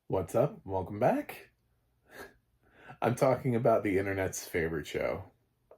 What's up? Welcome back. I'm talking about the internet's favorite show,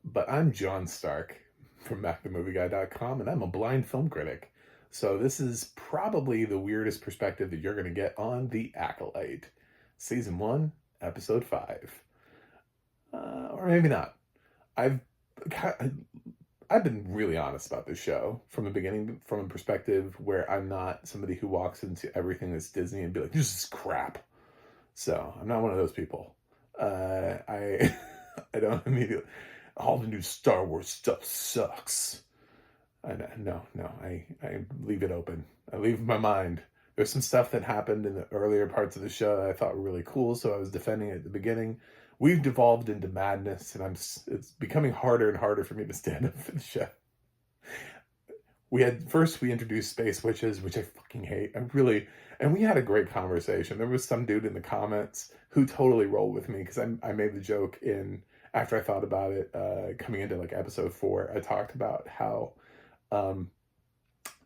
but I'm John Stark from MacTheMovieGuy.com, and I'm a blind film critic. So this is probably the weirdest perspective that you're going to get on The Acolyte, Season 1, Episode 5. Or maybe not. I've I've been really honest about this show from the beginning, from a perspective where I'm not somebody who walks into everything that's Disney and be like, this is crap. So I'm not one of those people. I I don't immediately. All the new Star Wars stuff sucks. I leave it open. I leave my mind. There's some stuff that happened in the earlier parts of the show that I thought were really cool, so I was defending it at the beginning. We've devolved into madness, and it's becoming harder and harder for me to stand up for the show. We introduced space witches, which I fucking hate. And we had a great conversation. There was some dude in the comments who totally rolled with me because I made the joke in after I thought about it, coming into like episode 4. I talked about how, um,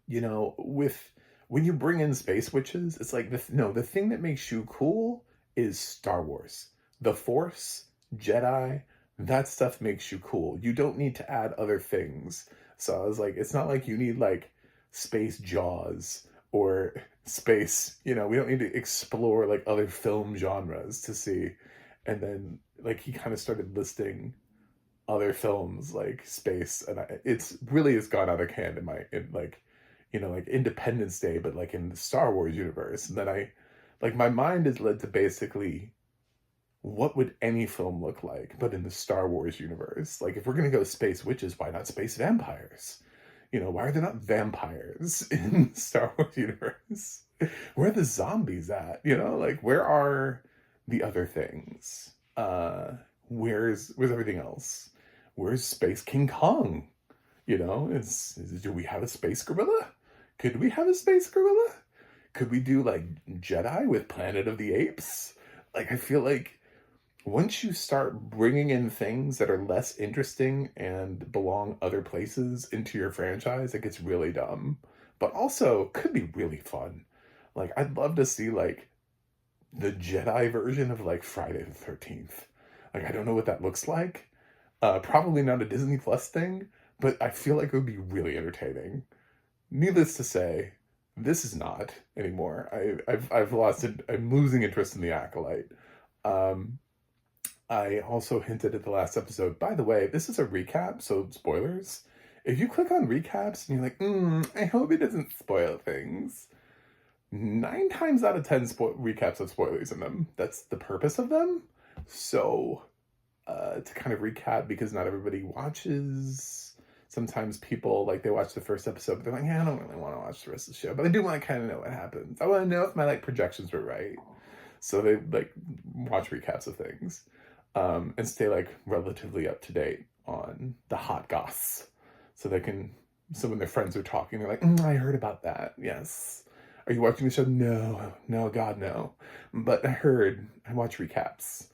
with when you bring in space witches, it's like the thing that makes you cool is Star Wars, the Force, Jedi. That stuff makes you cool. You don't need to add other things. So I was like, it's not like you need like space Jaws or space, we don't need to explore like other film genres to see. And then like he kind of started listing other films like space, and it's really has gone out of hand in like, like Independence Day, but like in the Star Wars universe. And then my mind is led to basically what would any film look like, but in the Star Wars universe? Like, if we're gonna go space witches, why not space vampires? Why are there not vampires in the Star Wars universe? Where are the zombies at? Like, where are the other things? Where's everything else? Where's Space King Kong? Do we have a space gorilla? Could we have a space gorilla? Could we do like Jedi with Planet of the Apes? Like, I feel like once you start bringing in things that are less interesting and belong other places into your franchise, it gets really dumb. But also could be really fun. Like, I'd love to see like the Jedi version of like Friday the 13th. Like, I don't know what that looks like. Probably not a Disney Plus thing, but I feel like it would be really entertaining. Needless to say, this is not anymore. I've lost it. I'm losing interest in the Acolyte. Um, I also hinted at the last episode, by the way, this is a recap, so spoilers. If you click on recaps and you're like, I hope it doesn't spoil things, 9 times out of 10 recaps have spoilers in them. That's the purpose of them. So, to kind of recap, because not everybody watches, sometimes people, like, they watch the first episode, but they're like, yeah, I don't really want to watch the rest of the show, but I do want to kind of know what happens. I want to know if my, like, projections were right. So they, like, watch recaps of things. And stay like relatively up to date on the hot goss, so when their friends are talking, they're like, I heard about that. Yes. Are you watching the show? No, no, God, no. But I watch recaps.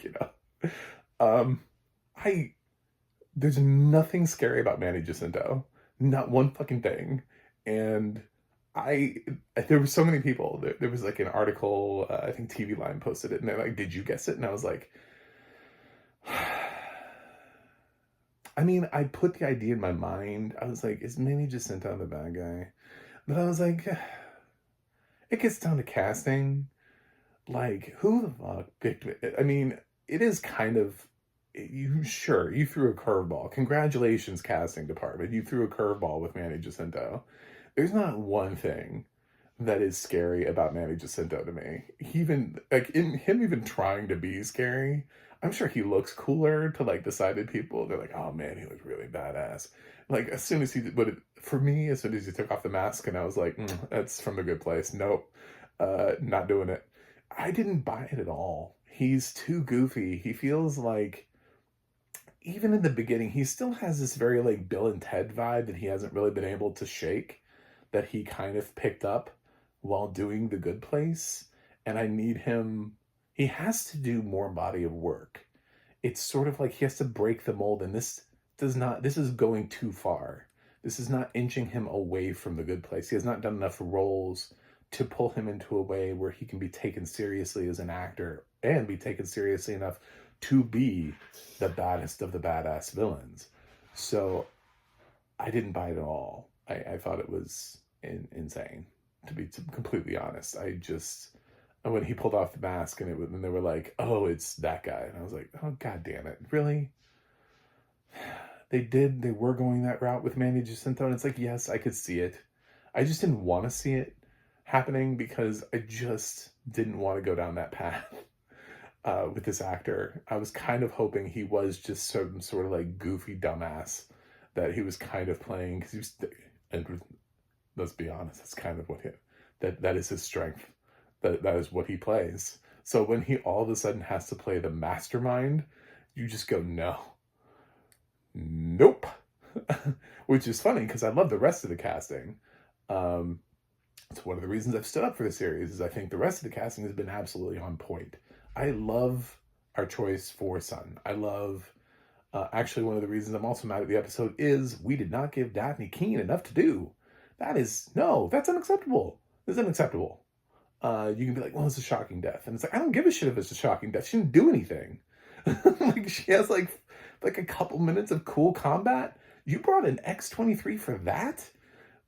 you know, um, I there's nothing scary about Manny Jacinto, not one fucking thing, and I there were so many people. There was like an article, I think TV Line posted it, and they're like, "Did you guess it?" And I was like, I mean, I put the idea in my mind. I was like, is Manny Jacinto the bad guy? But I was like, it gets down to casting. Like, who the fuck picked it? I mean, it is kind of you threw a curveball. Congratulations, casting department. You threw a curveball with Manny Jacinto. There's not one thing that is scary about Manny Jacinto to me. He even like in him even trying to be scary. I'm sure he looks cooler to like decided people. They're like, oh man, he looks really badass. Like as soon as he, but for me, as soon as he took off the mask, and I was like, that's from The Good Place. Nope, not doing it. I didn't buy it at all. He's too goofy. He feels like even in the beginning, he still has this very like Bill and Ted vibe that he hasn't really been able to shake, that he kind of picked up while doing The Good Place. And I need him, he has to do more body of work. It's sort of like he has to break the mold, and this is going too far. This is not inching him away from The Good Place. He has not done enough roles to pull him into a way where he can be taken seriously as an actor and be taken seriously enough to be the baddest of the badass villains. So I didn't buy it at all. I thought it was insane, to be completely honest. I just, when he pulled off the mask and they were like, oh, it's that guy. And I was like, oh, God damn it. Really? They were going that route with Manny Jacinto. And it's like, yes, I could see it. I just didn't want to see it happening because I just didn't want to go down that path with this actor. I was kind of hoping he was just some sort of like goofy dumbass that he was kind of playing, because he was, and let's be honest, that's kind of what that is his strength. That is what he plays. So when he all of a sudden has to play the mastermind, you just go, no. Nope. Which is funny because I love the rest of the casting. It's one of the reasons I've stood up for the series, is I think the rest of the casting has been absolutely on point. I love our choice for Sun. I love, actually one of the reasons I'm also mad at the episode is we did not give Daphne Keane enough to do. That's unacceptable. It's unacceptable. You can be like, well, it's a shocking death. And it's like, I don't give a shit if it's a shocking death. She didn't do anything. Like, she has like a couple minutes of cool combat. You brought an X-23 for that?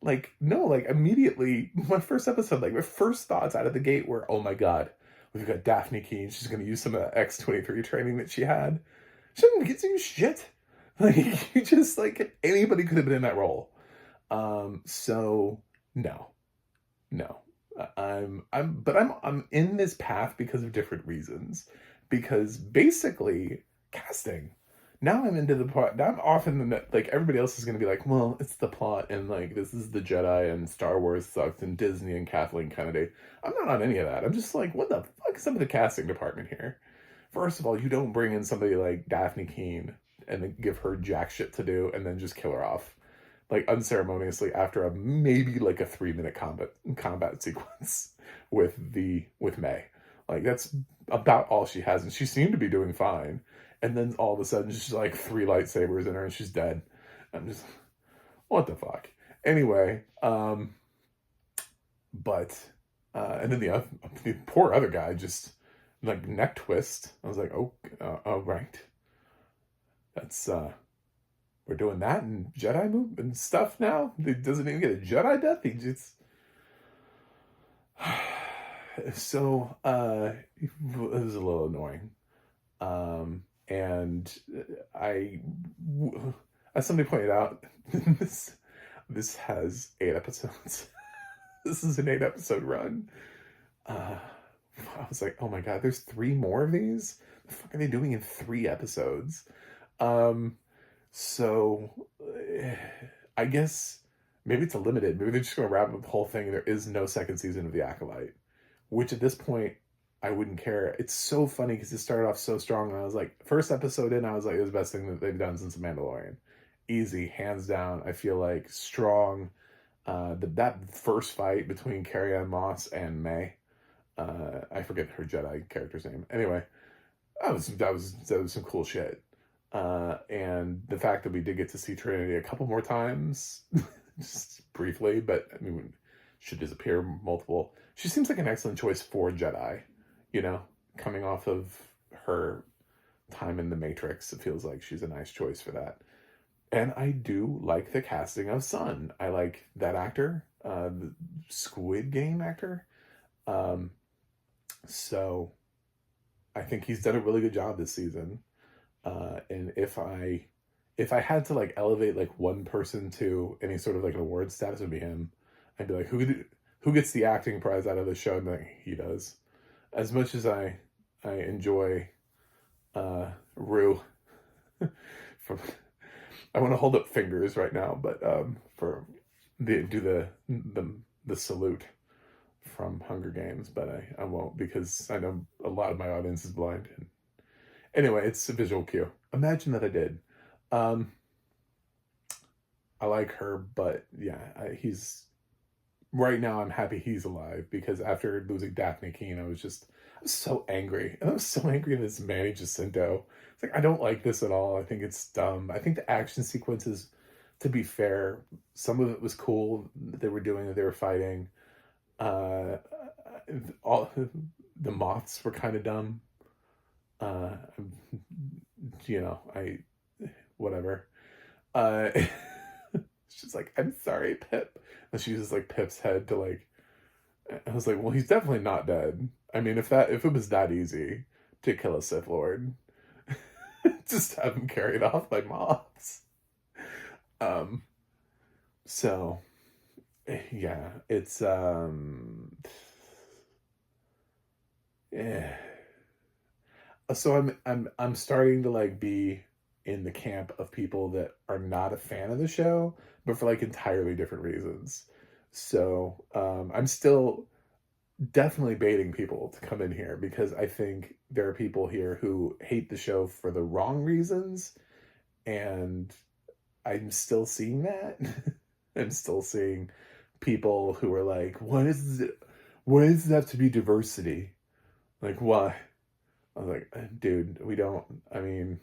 Like, no, like immediately, my first episode, like my first thoughts out of the gate were, oh my God, we've got Daphne Keane. She's going to use some of the X-23 training that she had. She didn't get to use shit. Like, you just, like, anybody could have been in that role. So no. I'm in this path because of different reasons. Because basically, casting. Now I'm into the part. Now I'm off in the, like, everybody else is going to be like, well, it's the plot, and like this is the Jedi, and Star Wars sucks, and Disney and Kathleen Kennedy. I'm not on any of that. I'm just like, what the fuck is some of the casting department here? First of all, you don't bring in somebody like Daphne Keane and then give her jack shit to do, and then just kill her off, like, unceremoniously after maybe like a 3-minute combat sequence with May. Like, that's about all she has, and she seemed to be doing fine. And then all of a sudden, she's like 3 lightsabers in her, and she's dead. I'm just, what the fuck? Anyway, and then the poor other guy just, like, neck twist. I was like, oh, right. That's, we're doing that in Jedi move and stuff now? He doesn't even get a Jedi death? He just... So, it was a little annoying. And as somebody pointed out, this has 8 episodes. This is an 8-episode run. I was like, oh my God, there's 3 more of these? What the fuck are they doing in 3 episodes? So I guess maybe it's a limited. Maybe they're just going to wrap up the whole thing. There is no second season of The Acolyte, which at this point, I wouldn't care. It's so funny because it started off so strong, and I was like, first episode in, I was like, it was the best thing that they've done since The Mandalorian. Easy, hands down. I feel like strong. That first fight between Carrie-Anne Moss and May, I forget her Jedi character's name. Anyway, that was some cool shit. And the fact that we did get to see Trinity a couple more times, just briefly, but I mean, should disappear multiple. She seems like an excellent choice for Jedi, you know, coming off of her time in the Matrix. It feels like she's a nice choice for that. And I do like the casting of Sun. I like that actor, the Squid Game actor. So I think he's done a really good job this season. And if I had to, like, elevate, like, one person to any sort of, like, an award status, would be him. I'd be like, who gets the acting prize out of the show? And like, he does. As much as I enjoy Rue from, I want to hold up fingers right now, but for the salute from Hunger Games, but I won't, because I know a lot of my audience is blind. Anyway, it's a visual cue. Imagine that I did. I like her, but yeah, right now I'm happy he's alive, because after losing Daphne Keane, I was so angry. And I was so angry at this Manny Jacinto. It's like, I don't like this at all. I think it's dumb. I think the action sequences, to be fair, some of it was cool that they were doing, that they were fighting. Uh, all the moths were kind of dumb. Uh, I whatever. Uh, she's like, I'm sorry, Pip. And she uses like Pip's head to like. I was like, well, he's definitely not dead. I mean, if it was that easy to kill a Sith Lord, just have him carried off by moths. Um. So yeah, it's yeah. So I'm starting to like be in the camp of people that are not a fan of the show, but for like entirely different reasons. So I'm still definitely baiting people to come in here because I think there are people here who hate the show for the wrong reasons, and I'm still seeing that. I'm still seeing people who are like, "What is it? Why does it have to be diversity? Like, why?" I was like, dude, we don't. I mean,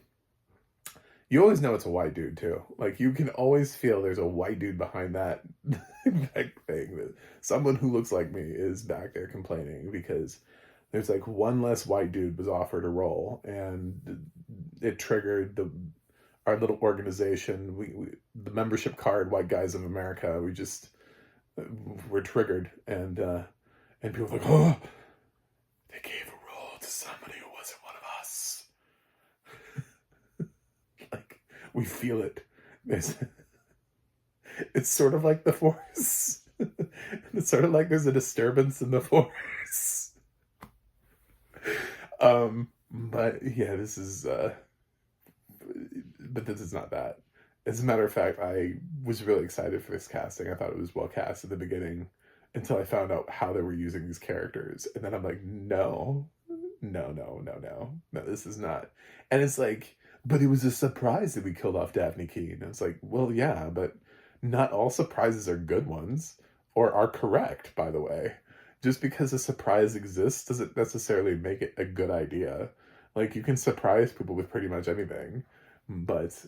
you always know it's a white dude too. Like, you can always feel there's a white dude behind that, that thing. That someone who looks like me is back there complaining because there's like one less white dude was offered a role, and it triggered our little organization. The membership card, White Guys of America. We just were triggered, and people were like, oh, they gave a role to somebody who wasn't one of us. Like, we feel it. It's sort of like the Force. It's sort of like there's a disturbance in the Force. But yeah, but this is not that. As a matter of fact, I was really excited for this casting. I thought it was well cast at the beginning until I found out how they were using these characters. And then I'm like, no, no, no, no, no. No, this is not. And it's like, but it was a surprise that we killed off Daphne Keene. And it's like, well, yeah, but not all surprises are good ones or are correct, by the way. Just because a surprise exists doesn't necessarily make it a good idea. Like, you can surprise people with pretty much anything, but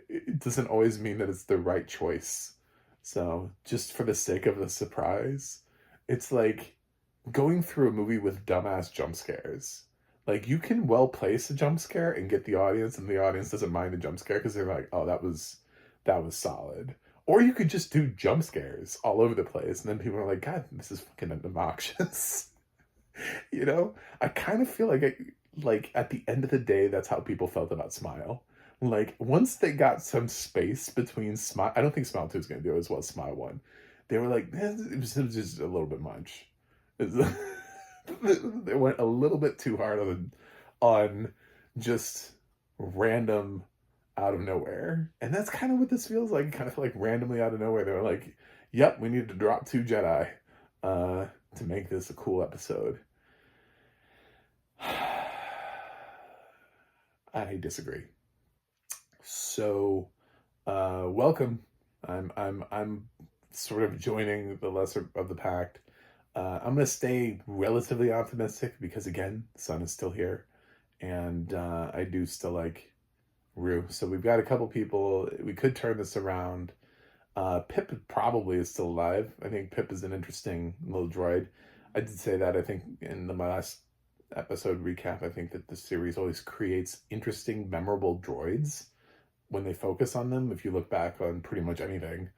it doesn't always mean that it's the right choice. So, just for the sake of the surprise, it's like going through a movie with dumbass jump scares. Like, you can well place a jump scare and get the audience, and the audience doesn't mind the jump scare because they're like, "Oh, that was solid." Or you could just do jump scares all over the place, and then people are like, "God, this is fucking obnoxious." You know, I kind of feel like at the end of the day, that's how people felt about Smile. Like, once they got some space between Smile, I don't think Smile 2 is going to do as well as Smile 1. They were like, it was just a little bit much. They went a little bit too hard on just random out of nowhere. And that's kind of what this feels like. Kind of feel like randomly out of nowhere. They were like, yep, we need to drop 2 Jedi to make this a cool episode. I disagree. So, welcome. I'm sort of joining the lesser of the pact. I'm gonna stay relatively optimistic because again, the sun is still here, and I do still like Rue. So we've got a couple people. We could turn this around. Pip probably is still alive. I think Pip is an interesting little droid. I did say that, I think, in my last episode recap. I think that the series always creates interesting, memorable droids when they focus on them. If you look back on pretty much anything,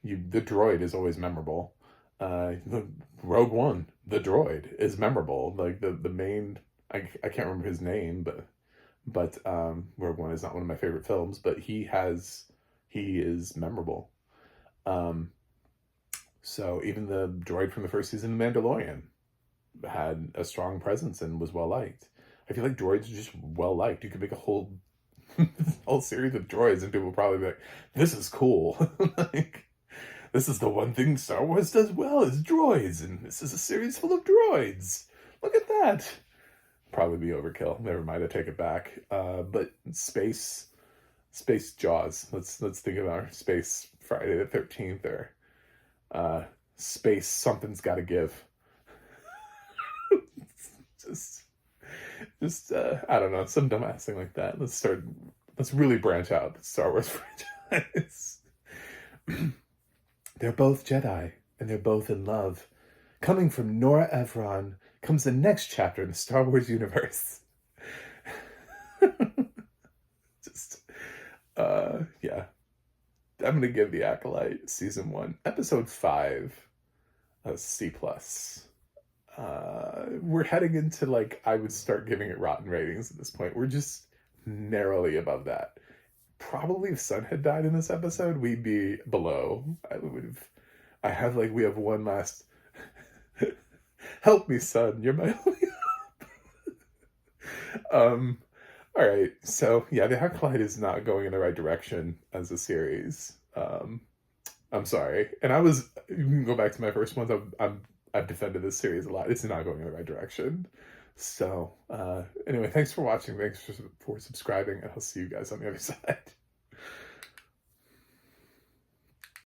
the droid is always memorable. The Rogue One, the droid is memorable. Like the main, I can't remember his name, but Rogue One is not one of my favorite films, but he is memorable. So even the droid from the first season of Mandalorian had a strong presence and was well liked. I feel like droids are just well liked. You could make a whole whole series of droids and people will probably be like, this is cool. Like, this is the one thing Star Wars does well is droids, and this is a series full of droids. Look at that. Probably be overkill. Never mind, I take it back. But space Jaws. Let's think of our space Friday the 13th or space something's got to give. just I don't know, some dumbass thing like that. Let's really branch out the Star Wars franchise. They're both Jedi, and they're both in love. Coming from Nora Ephron comes the next chapter in the Star Wars universe. Just, yeah. I'm gonna give The Acolyte season 1, episode 5, a C+. We're heading into, like, I would start giving it rotten ratings at this point. We're just narrowly above that. Probably if Sun had died in this episode, we'd be below. We have one last help me, Sun, you're my only hope. All right, so yeah, The Acolyte is not going in the right direction as a series. I'm sorry, and you can go back to my first ones. I've defended this series a lot. It's not going in the right direction. So anyway, thanks for watching. Thanks for subscribing, and I'll see you guys on the other side.